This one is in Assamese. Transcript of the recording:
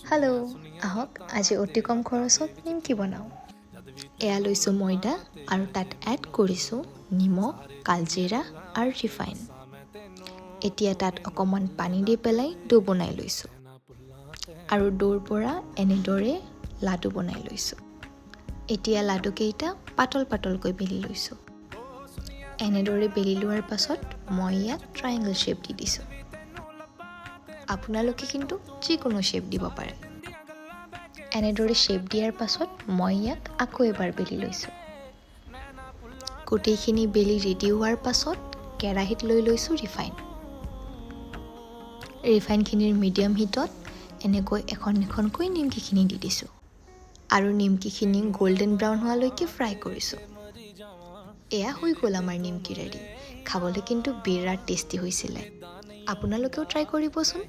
হেল্ল', আহক আজি অতি কম খৰচত নিমকি বনাওঁ। এয়া লৈছোঁ ময়দা আৰু তাত এড কৰিছোঁ নিমখ, কালজিৰা আৰু ৰিফাইন। এতিয়া তাত অকণমান পানী দি পেলাই ডো বনাই লৈছোঁ আৰু ডোৰ পৰা এনেদৰে লাডু বনাই লৈছোঁ। এতিয়া লাডুকেইটা পাতল পাতলকৈ বেলি লৈছোঁ। এনেদৰে বেলি লোৱাৰ পাছত মই ইয়াক ট্ৰায়েংগল শ্বেপ দি দিছোঁ। আপোনালোকে কিন্তু যিকোনো শ্বেপ দিব পাৰে। এনেদৰে শ্বেপ দিয়াৰ পাছত মই ইয়াক আকৌ এবাৰ বেলি লৈছোঁ। গোটেইখিনি বেলি ৰেডি হোৱাৰ পাছত কেৰাহীত লৈ লৈছোঁ ৰিফাইন। ৰিফাইনখিনিৰ মিডিয়াম হিটত এনেকৈ এখন এখনকৈ নিমকিখিনি দি দিছোঁ আৰু নিমকিখিনি গল্ডেন ব্ৰাউন হোৱালৈকে ফ্ৰাই কৰিছোঁ। এয়া হৈ গ'ল আমাৰ নিমকি ৰেডি। খাবলৈ কিন্তু বিৰাট টেষ্টি হৈছিলে। আপোনালোকেও ট্ৰাই কৰিবচোন।